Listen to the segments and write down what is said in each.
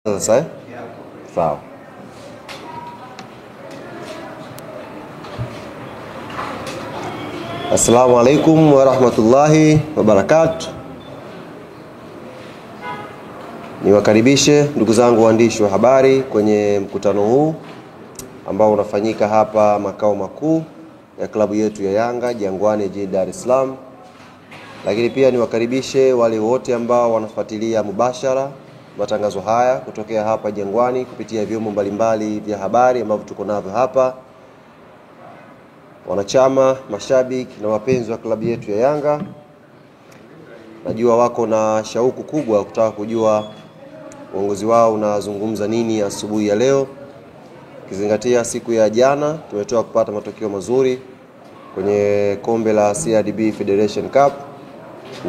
Sasa sawa. Assalamu alaikum warahmatullahi wabarakatuh. Niwakaribishe ndugu zangu waandishi wa habari kwenye mkutano huu ambao unafanyika hapa makao makuu ya klabu yetu ya Yanga Jangwani jijini Dar es Salaam. Lakini pia niwakaribishe wale wote ambao wanafuatilia mubashara matangazo haya kutokea hapa Jangwani kupitia vyombo mbalimbali vya habari ambavyo tuko navyo hapa. Wanachama, mashabiki na wapenzi wa klabu yetu ya Yanga, najua wako na shauku kubwa kutaka kujua uongozi wao unazungumza nini asubuhi ya leo. Kizingatia siku ya jana tumetoka kupata matokeo mazuri kwenye kombe la CRDB Federation Cup,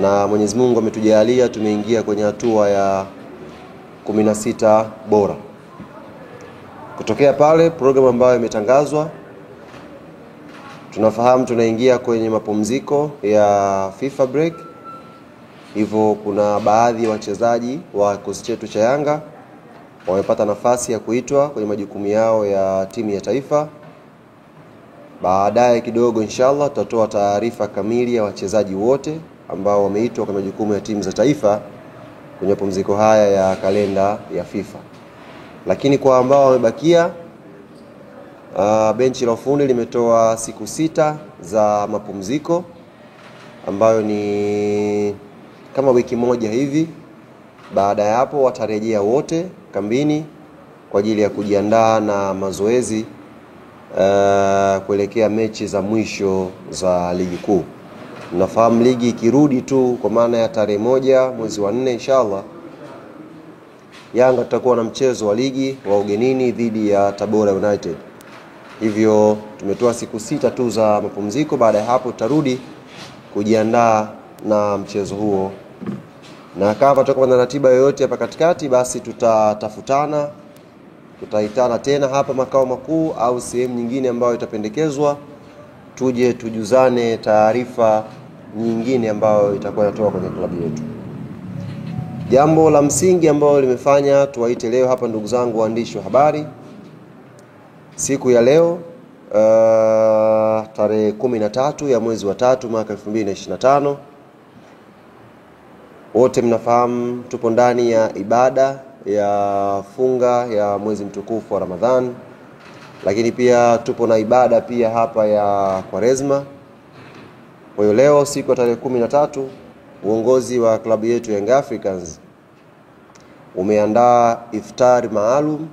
na Mwenyezi Mungu ametujalia tumeingia kwenye hatua ya 16 bora. Kutokea pale program ambayo imetangazwa, tunafahamu tunaingia kwenye mapumziko ya FIFA break. Hivyo kuna baadhi ya wachezaji wa kikosi chetu cha Yanga wamepata nafasi ya kuitwa kwenye majukumu yao ya timu ya taifa. Baadaye kidogo inshallah tutatoa taarifa kamili ya wachezaji wote ambao wameitwa kwenye majukumu ya timu za taifa kwenye mapumziko haya ya kalenda ya FIFA. Lakini kwa ambao wamebakia, benchi la ufundi limetoa siku 6 za mapumziko ambayo ni kama wiki moja hivi. Baada ya hapo watarejea wote kambini kwa ajili ya kujiandaa na mazoezi kuelekea mechi za mwisho za ligi kuu. Nafahamu ligi ikirudi tu kwa maana ya tarehe 1 mwezi wa 4 inshallah, Yanga tutakuwa na mchezo wa ligi wa ugenini dhidi ya Tabora United. Hivyo tumetoa siku 6 tu za mapumziko. Baada ya hapo tutarudi kujiandaa na mchezo huo, na kama tutakuwa na ratiba yoyote hapa katikati, basi tutatafutana, tutaitana tena hapa makao makuu au sehemu nyingine ambayo itapendekezwa, tuje tujuzane taarifa nyingine ambayo itakuwa inatoka kwenye klabu yetu. Jambo la msingi ambalo limefanya tuwaite leo hapa ndugu zangu waandishi wa habari siku ya leo, tarehe 13 ya mwezi wa 3 mwaka 2025. Wote mnafahamu tupo ndani ya ibada ya funga ya mwezi mtukufu wa Ramadhan, lakini pia tupo na ibada pia hapa ya Kwaresma. Kwa hiyo leo siku ya tarehe 13, uongozi wa klabu yetu Young Africans umeandaa iftari maalum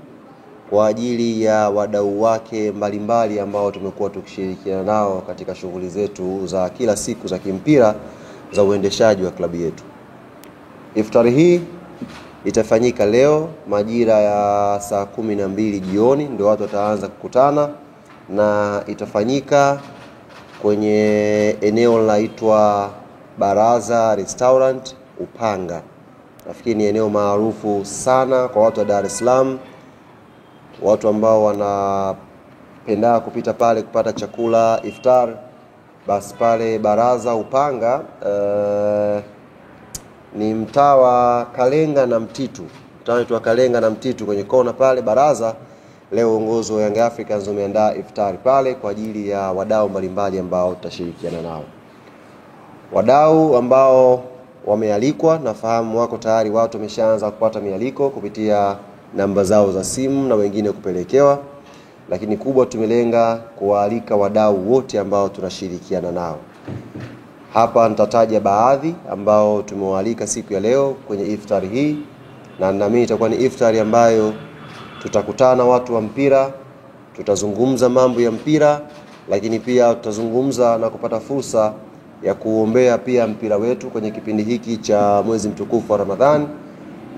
kwa ajili ya wadau wake mbalimbali ambao tumekuwa tukishirikiana nao katika shughuli zetu za kila siku za kimpira za uendeshaji wa klabu yetu. Iftari hii itafanyika leo majira ya saa 12 jioni, ndio watu wataanza kukutana, na itafanyika kwenye eneo linaloitwa Baraza Restaurant Upanga. Nafikiri ni eneo maarufu sana kwa watu wa Dar es Salaam, watu ambao wanapenda kupita pale kupata chakula iftar. Basi pale Baraza Upanga, ni mtaa wa Kalenga na Mtitu, mtaa Kalenga na Mtitu kwenye kona pale Baraza. Leo uongozi wa Young Africans umeandaa iftari pale kwa ajili ya wadau mbalimbali ambao tutashirikiana nao. Wadau ambao wamealikwa, nafahamu wako tayari, watu wameshaanza kupata mialiko kupitia namba zao za simu na wengine kupelekewa, lakini kubwa tumelenga kuwaalika wadau wote ambao tunashirikiana nao. Hapa nitataja baadhi ambao tumewaalika siku ya leo kwenye iftari hii, na naamini itakuwa ni iftari ambayo tutakutana watu wa mpira, tutazungumza mambo ya mpira, lakini pia tutazungumza na kupata fursa ya kuombea pia mpira wetu kwenye kipindi hiki cha mwezi mtukufu wa Ramadhani,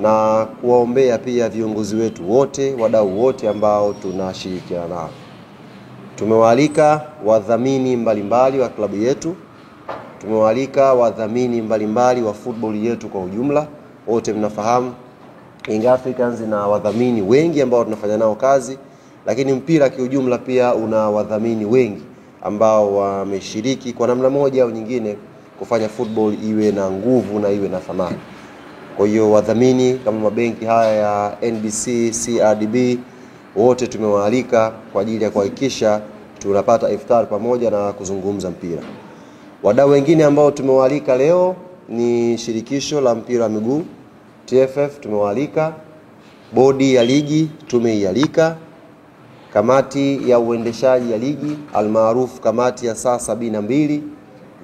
na kuwaombea pia viongozi wetu wote, wadau wote ambao tunashirikiana nao. Tumewaalika wadhamini mbalimbali wa klabu yetu, tumewaalika wadhamini mbalimbali wa football yetu kwa ujumla. Wote mnafahamu Young Africans na wadhamini wengi ambao tunafanya nao kazi, lakini mpira kiujumla pia una wadhamini wengi ambao wameshiriki kwa namna moja au nyingine kufanya football iwe na nguvu na iwe na thamani. Kwa hiyo wadhamini kama mabenki haya ya NBC, CRDB wote tumewaalika kwa ajili ya kuhakikisha tunapata iftar pamoja na kuzungumza mpira. Wadau wengine ambao tumewaalika leo ni shirikisho la mpira wa miguu TFF tumewaalika, bodi ya ligi tumeialika, kamati ya uendeshaji ya ligi almaarufu kamati ya saa 72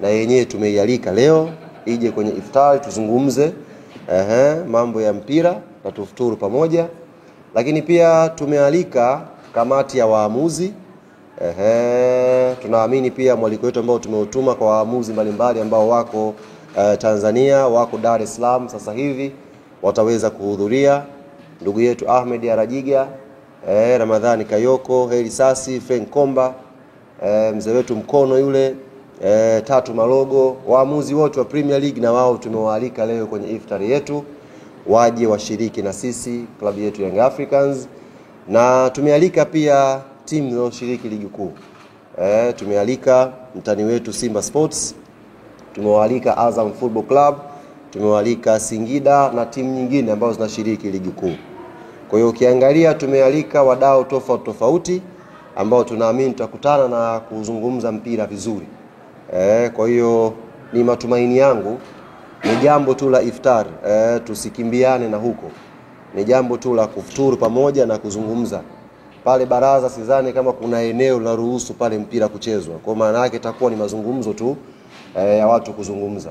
na yenyewe tumeialika leo ije kwenye iftar tuzungumze mambo ya mpira na tufuturu pamoja. Lakini pia tumealika kamati ya waamuzi. Tunaamini pia mwaliko wetu ambao tumeutuma kwa waamuzi mbalimbali ambao wako Tanzania, wako Dar es Salaam sasa hivi wataweza kuhudhuria. Ndugu yetu Ahmed Arajiga, Ramadhani Kayoko, Heri Sasi, Frank Komba, mzee wetu Mkono yule, Tatu Malogo, waamuzi wote wa Premier League na wao tumewaalika leo kwenye iftari yetu waje washiriki na sisi klabu yetu Young Africans. Na tumealika pia timu zinazoshiriki ligi kuu. Tumealika mtani wetu Simba Sports, tumewaalika Azam Football Club, tumewaalika Singida na timu nyingine ambazo zinashiriki ligi kuu. Kwa hiyo ukiangalia tumealika wadau tofauti ambao tunaamini tutakutana na kuzungumza mpira vizuri. Kwa hiyo ni matumaini yangu ni jambo tu la iftar, tusikimbiane na huko. Ni jambo tu la kufuturu pamoja na kuzungumza. Pale baraza sidhani kama kuna eneo la ruhusu pale mpira kuchezwa. Kwa maana yake itakuwa ni mazungumzo tu ya watu kuzungumza.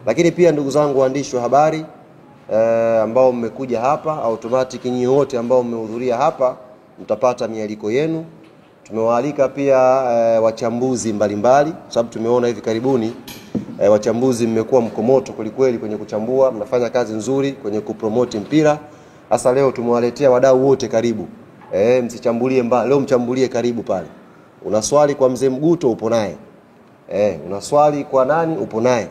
Lakini pia ndugu zangu waandishi wa habari ambao mmekuja hapa, automatic nyinyi wote ambao mmehudhuria hapa mtapata mialiko yenu. Tumewaalika pia wachambuzi mbalimbali sababu tumeona hivi karibuni wachambuzi mmekuwa mkomoto kweli kwenye kuchambua, mnafanya kazi nzuri kwenye kupromote mpira. Hasa leo tumewaletea wadau wote karibu. Msichambulie mbali, leo mchambulie karibu pale. Una swali kwa mzee Mguto upo naye. Una swali kwa nani upo naye.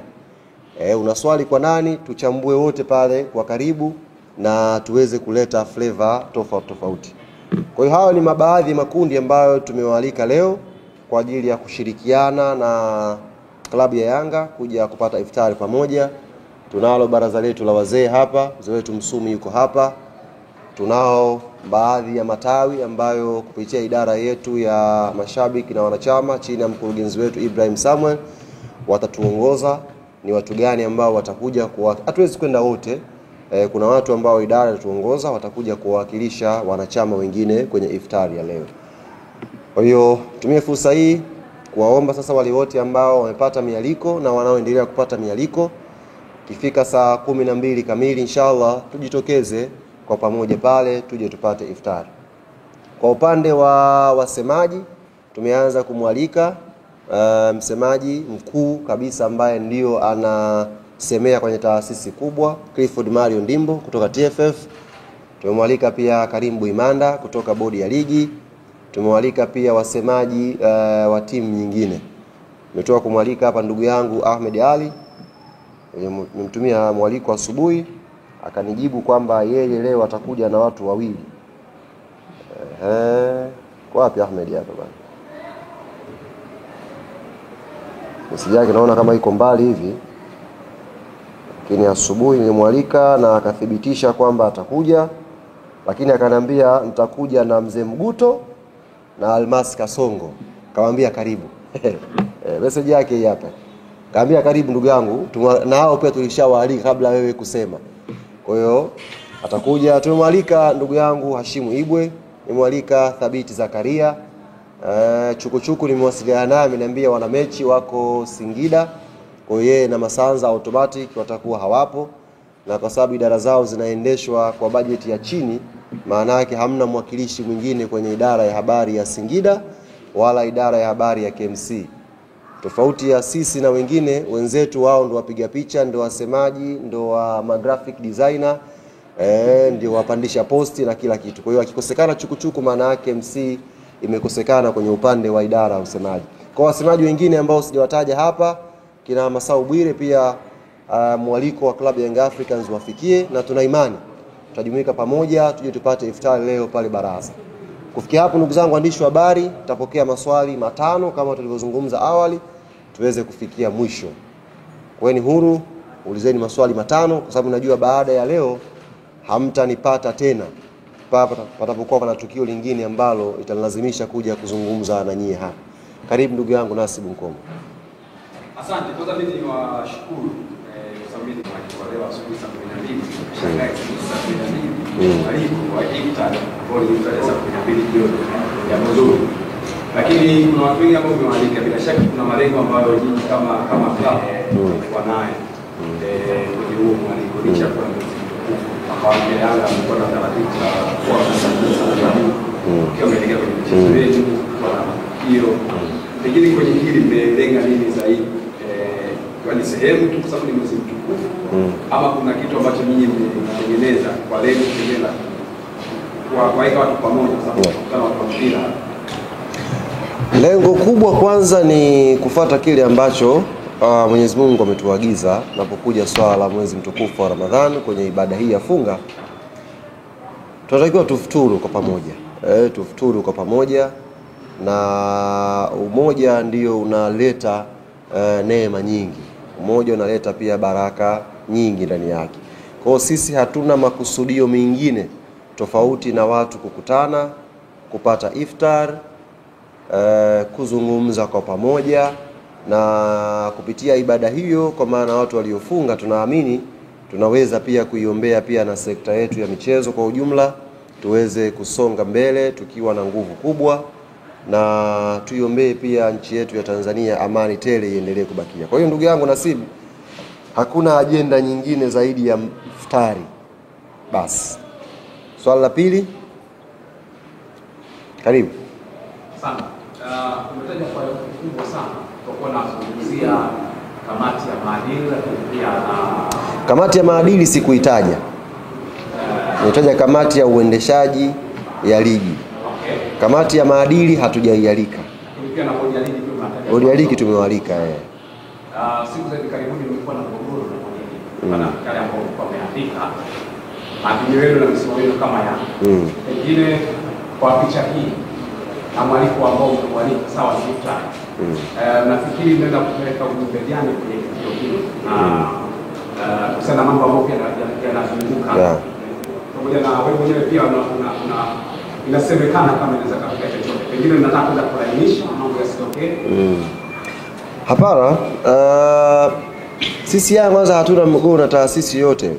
Una swali kwa nani tuchambue wote pale kwa karibu na tuweze kuleta flavor tofauti. Kwa hiyo hawa ni mabaadhi makundi ambayo tumewaalika leo kwa ajili ya kushirikiana na klabu ya Yanga kuja kupata iftari pamoja. Tunalo baraza letu la wazee hapa, mzee wetu Msumi yuko hapa. Tunao baadhi ya matawi ambayo kupitia idara yetu ya mashabiki na wanachama chini ya mkurugenzi wetu Ibrahim Samuel watatuongoza ni watu gani ambao watakuja kwa, hatuwezi kwenda wote. Kuna watu ambao idara itatuongoza watakuja kuwakilisha wanachama wengine kwenye iftari ya leo. Kwa hiyo tumie fursa hii kuwaomba sasa wale wote ambao wamepata mialiko na wanaoendelea kupata mialiko, kifika saa 12 kamili inshallah tujitokeze kwa pamoja pale tuje tupate iftari. Kwa upande wa wasemaji tumeanza kumwalika msemaji mkuu kabisa ambaye ndio anasemea kwenye taasisi kubwa, Clifford Mario Ndimbo kutoka TFF. Tumemwalika pia Karimbu Imanda kutoka bodi ya ligi. Tumewalika pia wasemaji wa timu nyingine. Nimetoka kumwalika hapa ndugu yangu Ahmed Ali. Nimemtumia mwaliko asubuhi akanijibu kwamba yeye leo atakuja na watu wawili. Kwa wapi Ahmed hapa bwana? Message yake naona kama iko mbali hivi. Lakini asubuhi nilimwalika na akathibitisha kwamba atakuja. Lakini akaniambia nitakuja na mzee Mguto na Almas Kasongo. Kawaambia karibu. Message yake hii hapa. Kaambia karibu ndugu yangu, na hao pia tulishawaalika kabla wewe kusema. Kwa hiyo atakuja. Tumemwalika ndugu yangu Hashimu Ibwe, nimemwalika Thabiti Zakaria. Chukuchuku nimewasiliana naye ameniambia wana mechi wako Singida. Kwa hiyo yeye na Masanza automatic watakuwa hawapo, na kwa sababu idara zao zinaendeshwa kwa bajeti ya chini, maana yake hamna mwakilishi mwingine kwenye idara ya habari ya Singida wala idara ya habari ya KMC. Tofauti ya sisi na wengine wenzetu, wao ndio wapiga picha, ndio wasemaji, ndio wa graphic designer, ndio wapandisha posti na kila kitu. Kwa hiyo akikosekana Chukuchuku maana yake MC imekosekana kwenye upande wa idara ya usemaji. Kwa wasemaji wengine ambao sijawataja hapa, kina Masau Bwire pia mwaliko wa klabu ya Young Africans wafikie, na tuna imani tutajumuika pamoja tuje tupate iftari leo pale baraza. Kufikia hapo ndugu zangu waandishi wa habari, tutapokea maswali 5 kama tulivyozungumza awali tuweze kufikia mwisho. Kweni huru ulizeni maswali matano, kwa sababu najua baada ya leo hamtanipata tena patapokuwa pana tukio lingine ambalo italazimisha kuja kuzungumza na nyie hapa. Karibu ndugu yangu Nasibu Nkomo. Asante. Kwanza mimi niwashukuru sababu kwa leo asubuhi saa 12 shangae saa 12 aliko wa iftar bodi tarehe saa 12 jioni ya mzuri. Lakini kuna watu wengi ambao wamewalika, bila shaka kuna malengo ambayo nyinyi kama club kwa naye kwenye huo mwaliko licha kwa ambao Yanga mko na taratibu za kwa kwa umeelekea kwenye michezo yetu kwa hiyo pengine kwenye hili mmelenga nini zaidi? Ni sehemu tu kwa sababu ni mwezi mtukufu ama kuna kitu ambacho nyinyi mmetengeneza kwa lengo kutengeneza kuwaweka watu pamoja, kwa sababu kama watu wa mpira? Lengo kubwa kwanza ni kufuata kile ambacho Mwenyezi Mungu ametuagiza napokuja swala la mwezi mtukufu wa Ramadhani. Kwenye ibada hii ya funga tunatakiwa tufuturu kwa pamoja, tufuturu kwa pamoja, na umoja ndio unaleta neema nyingi. Umoja unaleta pia baraka nyingi ndani yake. Kwa sisi hatuna makusudio mengine tofauti na watu kukutana, kupata iftar, kuzungumza kwa pamoja, na kupitia ibada hiyo, kwa maana watu waliofunga tunaamini tunaweza pia kuiombea pia na sekta yetu ya michezo kwa ujumla, tuweze kusonga mbele tukiwa na nguvu kubwa, na tuiombee pia nchi yetu ya Tanzania amani tele iendelee kubakia. Kwa hiyo ndugu yangu Nasibu, hakuna ajenda nyingine zaidi ya iftari. Basi. Swali la pili. Karibu. Sana. Umetaja kwa kubwa sana kwa kuwa nazungumzia kamati ya maadili, lakini pia kamati ya maadili sikuitaja. Nimetaja kamati ya uendeshaji ya ligi. Kamati ya maadili hatujaialika. Pia na bodi ya ligi pia tunataja. Bodi ya ligi tumewalika siku za hivi karibuni nimekuwa na mgogoro na bodi ya ligi. Kuna kale ambao wameandika maadili na msimamo kama ya. Pengine kwa picha hii na mwaliko ambao umewalika sawa ni mtani. Nafikiri nenda kupeleka ujumbe gani kwenye tukio hilo na kusema mambo ambayo pia yanazunguka. Pamoja na wewe mwenyewe pia inasemekana kama inaweza kufika chochote. Pengine mnataka kwenda kulainisha mambo yasitokee. Hapana, sisi Yanga kwanza hatuna mgogoro na taasisi yote.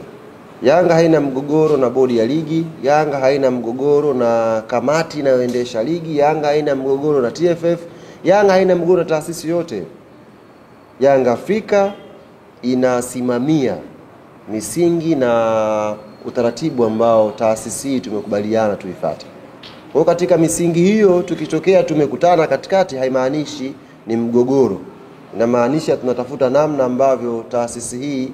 Yanga haina mgogoro na bodi ya ligi, Yanga haina mgogoro na kamati inayoendesha ligi, Yanga haina mgogoro na TFF, Yanga haina mgogoro na taasisi yote. Yanga Afrika inasimamia misingi na utaratibu ambao taasisi hii tumekubaliana tuifuate. Kwa katika misingi hiyo tukitokea tumekutana katikati, haimaanishi ni mgogoro. Inamaanisha tunatafuta namna ambavyo taasisi hii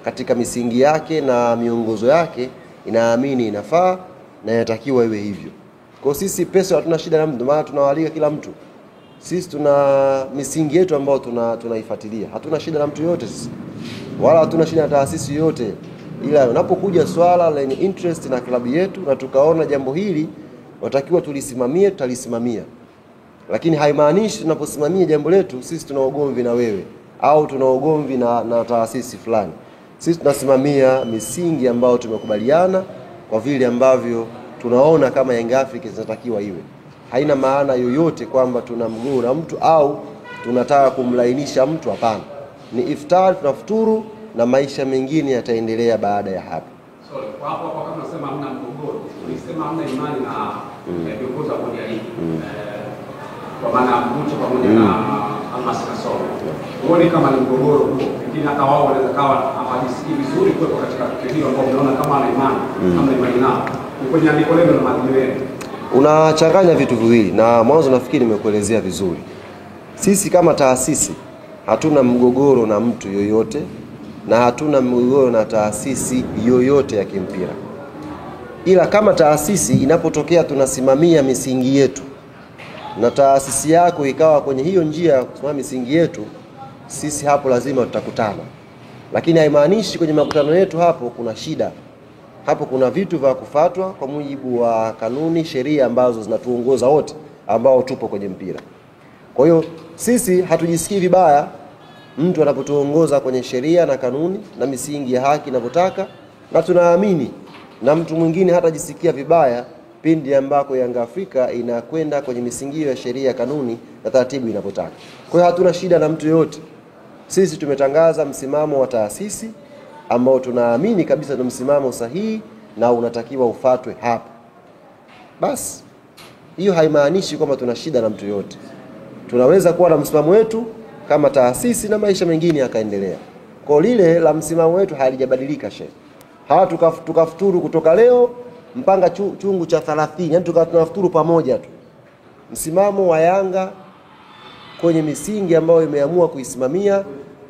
katika misingi yake na miongozo yake inaamini inafaa na inatakiwa iwe hivyo. Kwa sisi pesa hatuna shida na mtu, maana tunawalika kila mtu. Sisi tuna misingi yetu ambayo tunaifuatilia. Hatuna shida na mtu yote sisi. Wala hatuna shida na taasisi yote. Ila unapokuja swala lenye interest na klabu yetu na tukaona jambo hili watakiwa tulisimamie, tutalisimamia. Lakini haimaanishi tunaposimamia jambo letu sisi tuna ugomvi na wewe au tuna ugomvi na taasisi fulani. Sisi tunasimamia misingi ambayo tumekubaliana kwa vile ambavyo tunaona kama Young Africans zinatakiwa iwe. Haina maana yoyote kwamba tuna mgogoro na mtu au tunataka kumlainisha mtu, hapana. Ni iftar, tunafuturu na maisha mengine yataendelea baada ya hapo. Sorry, kwa hapo kama unasema hamna mgogoro, ulisema hamna imani na viongozi wa bodi ya ligi. Kwa maana mtu pamoja na Almas Kasoro. Uone kama ni mgogoro huo, lakini hata wao wanaweza kawa hawajisikii vizuri kwa katika tukio hilo ambao unaona kama ana imani, kama imani nao. Kwenye andiko leo na maadili yenu. Unachanganya vitu viwili na mwanzo nafikiri nimekuelezea vizuri. Sisi kama taasisi hatuna mgogoro na mtu yoyote na hatuna mgogoro na taasisi yoyote ya kimpira. Ila kama taasisi inapotokea tunasimamia misingi yetu na taasisi yako ikawa kwenye hiyo njia ya kusimamia misingi yetu, sisi hapo lazima tutakutana. Lakini haimaanishi kwenye makutano yetu hapo kuna shida. Hapo kuna vitu vya kufuatwa kwa mujibu wa kanuni, sheria ambazo zinatuongoza wote ambao tupo kwenye mpira. Kwa hiyo sisi hatujisikii vibaya mtu anapotuongoza kwenye sheria na kanuni na misingi ya haki inavyotaka, na tunaamini na mtu mwingine hatajisikia vibaya pindi ambako Yanga Afrika inakwenda kwenye misingi ya sheria, kanuni na taratibu inavyotaka. Kwa hiyo hatuna shida na mtu yote. Sisi tumetangaza msimamo wa taasisi ambao tunaamini kabisa ni msimamo sahihi na unatakiwa ufuatwe hapa. Basi hiyo haimaanishi kwamba tuna shida na mtu yote. Tunaweza kuwa na msimamo wetu kama taasisi na maisha mengine yakaendelea. Kwa lile la msimamo wetu halijabadilika shehe. Tukafuturu kutoka leo mpanga chungu cha 30, yani tunafuturu pamoja tu. Msimamo wa Yanga kwenye misingi ambayo imeamua kuisimamia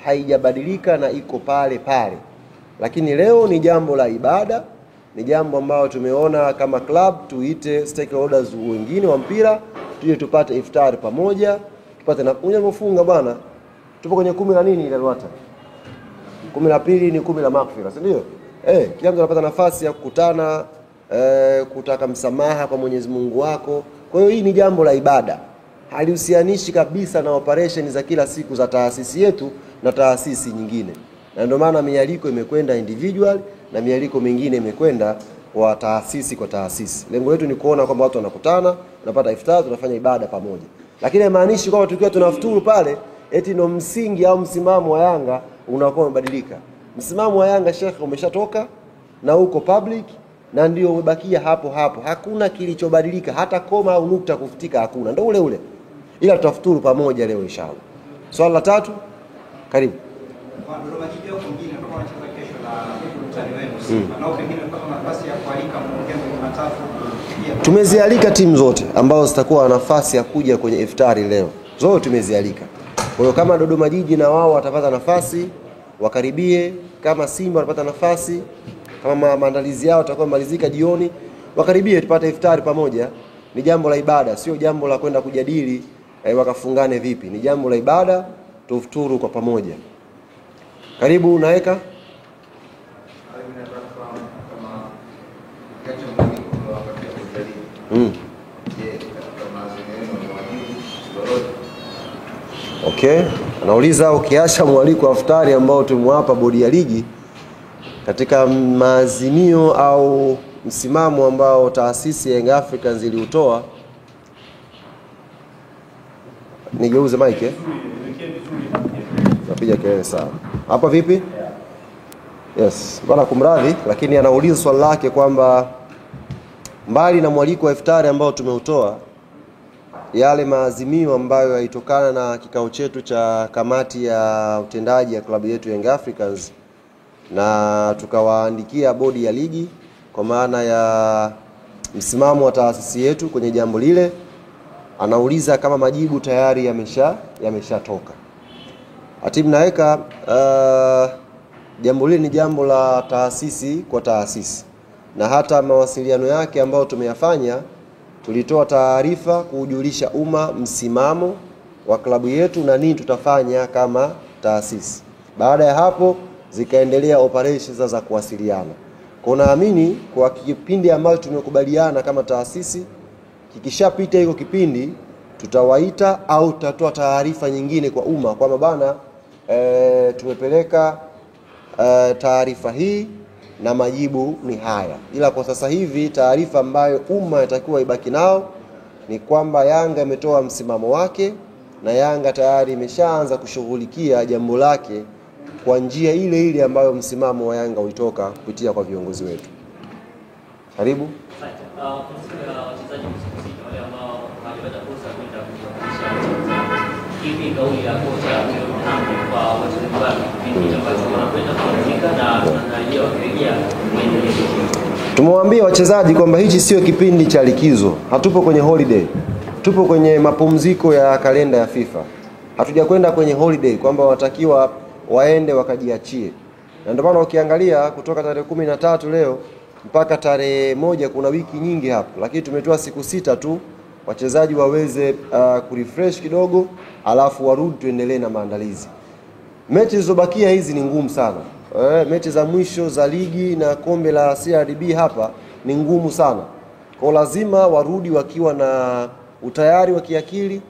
haijabadilika na iko pale pale. Lakini leo ni jambo la ibada, ni jambo ambalo tumeona kama club tuite stakeholders wengine wa mpira tuje tupate iftar pamoja, tupate na unyamofunga bwana. Tupo kwenye 10 la nini ile Lwata? 10 la pili ni 10 la maghfira, si ndio? Kila mtu anapata nafasi ya kukutana, kutaka msamaha kwa Mwenyezi Mungu wako. Kwa hiyo hii ni jambo la ibada. Halihusianishi kabisa na operation za kila siku za taasisi yetu na taasisi nyingine. Na ndio maana mialiko imekwenda individual na mialiko mingine imekwenda kwa taasisi kwa taasisi. Lengo letu ni kuona kwamba watu wanakutana, tunapata iftar, tunafanya ibada pamoja. Lakini haimaanishi kwamba tukiwa tunafuturu pale eti ndo msingi au msimamo wa Yanga unakuwa umebadilika. Msimamo wa Yanga Sheikh umeshatoka na uko public na ndio umebakia hapo hapo. Hakuna kilichobadilika, hata koma au nukta kufutika hakuna. Ndio ule ule. Ila tutafuturu pamoja leo inshallah. Swali la 3, karibu. Tumezialika timu zote ambao zitakuwa na nafasi ya kuja kwenye iftari leo. Zote tumezialika. Kwa hiyo kama Dodoma Jiji na wao watapata nafasi wakaribie, kama Simba watapata nafasi, kama maandalizi yao yatakuwa malizika jioni, wakaribie tupate iftari pamoja. Ni jambo la ibada, sio jambo la kwenda kujadili wakafungane vipi. Ni jambo la ibada, tufuturu kwa pamoja. Karibu naweka. Okay, anauliza ukiacha mwaliko wa iftari ambao tumewapa bodi ya ligi katika maazimio au msimamo ambao taasisi ya Young Africans iliutoa. Nigeuze mic napiga kelele sawa. Hapa vipi? Yes, bana kumradhi, lakini anauliza swali lake kwamba mbali na mwaliko wa iftari ambao tumeutoa, yale maazimio ambayo yalitokana na kikao chetu cha kamati ya utendaji ya klabu yetu Young Africans na tukawaandikia bodi ya ligi kwa maana ya msimamo wa taasisi yetu kwenye jambo lile, anauliza kama majibu tayari yameshatoka. Atibu naweka jambo lile ni jambo la taasisi kwa taasisi, na hata mawasiliano yake ambayo tumeyafanya tulitoa taarifa kujulisha umma msimamo wa klabu yetu na nini tutafanya kama taasisi. Baada ya hapo zikaendelea operations za kuwasiliana. Kwa naamini kwa kipindi ambacho tumekubaliana kama taasisi, kikishapita hiyo kipindi tutawaita au tutatoa taarifa nyingine kwa umma kwamba bana tumepeleka taarifa hii na majibu ni haya. Ila kwa sasa hivi taarifa ambayo umma inatakiwa ibaki nao ni kwamba Yanga imetoa msimamo wake na Yanga tayari imeshaanza kushughulikia jambo lake kwa njia ile ile ambayo msimamo wa Yanga ulitoka kupitia kwa viongozi wetu. Karibu. Tumewambia wachezaji kwamba hichi sio kipindi cha likizo. Hatupo kwenye holiday. Tupo kwenye mapumziko ya kalenda ya FIFA. Hatujakwenda kwenye holiday kwamba watakiwa waende wakajiachie. Na ndio maana ukiangalia kutoka tarehe 13 leo mpaka tarehe 1 kuna wiki nyingi hapo. Lakini tumetoa siku 6 tu wachezaji waweze kurefresh kidogo, alafu warudi tuendelee na maandalizi. Mechi zilizobakia hizi ni ngumu sana. Mechi za mwisho za ligi na kombe la CRDB hapa ni ngumu sana. Kwa lazima warudi wakiwa na utayari wa kiakili,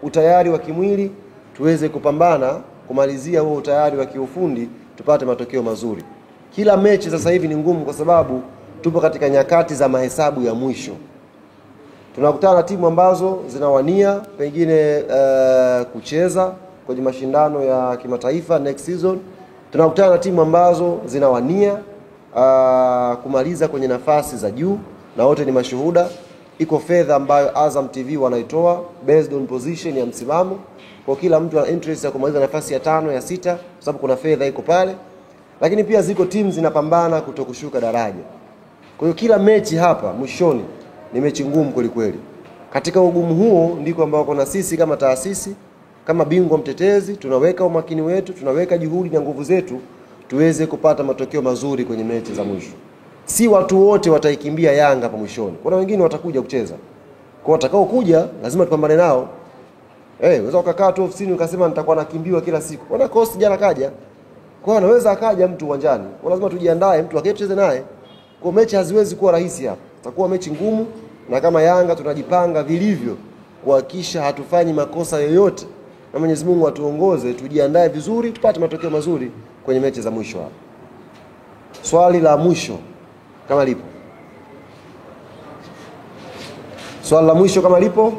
utayari wa kimwili, tuweze kupambana kumalizia huo utayari wa kiufundi tupate matokeo mazuri. Kila mechi sasa hivi ni ngumu kwa sababu tupo katika nyakati za mahesabu ya mwisho. Tunakutana na timu ambazo zinawania pengine kucheza kwenye mashindano ya kimataifa next season. Tunakutana na timu ambazo zinawania kumaliza kwenye nafasi za juu, na wote ni mashuhuda. Iko fedha ambayo Azam TV wanaitoa based on position ya msimamo. Kwa kila mtu ana interest ya kumaliza nafasi ya 5 ya 6 kwa sababu kuna fedha iko pale. Lakini pia ziko timu zinapambana kutokushuka daraja. Kwa hiyo kila mechi hapa mwishoni ni mechi ngumu kweli kweli. Katika ugumu huo ndiko ambao kuna sisi kama taasisi, kama bingwa mtetezi, tunaweka umakini wetu, tunaweka juhudi na nguvu zetu tuweze kupata matokeo mazuri kwenye mechi za mwisho. Si watu wote wataikimbia Yanga hapa mwishoni. Kuna wengine watakuja kucheza. Kwa watakao kuja lazima tupambane nao. Unaweza ukakaa tu ofisini ukasema nitakuwa nakimbiwa kila siku. Kuna Coast jana kaja. Kwa anaweza akaja mtu uwanjani. Kwa lazima tujiandae, mtu akacheze naye. Kwa mechi haziwezi kuwa rahisi hapa. Itakuwa mechi ngumu, na kama Yanga tunajipanga vilivyo kuhakikisha hatufanyi makosa yoyote. Na Mwenyezi Mungu atuongoze, tujiandae vizuri, tupate matokeo mazuri kwenye mechi za mwisho hapa. Swali la mwisho kama lipo. Swali la mwisho kama lipo.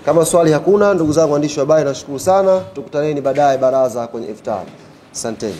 Kama swali hakuna, ndugu zangu waandishi wa habari, nashukuru sana. Tukutaneni baadaye baraza kwenye iftari. Asanteni.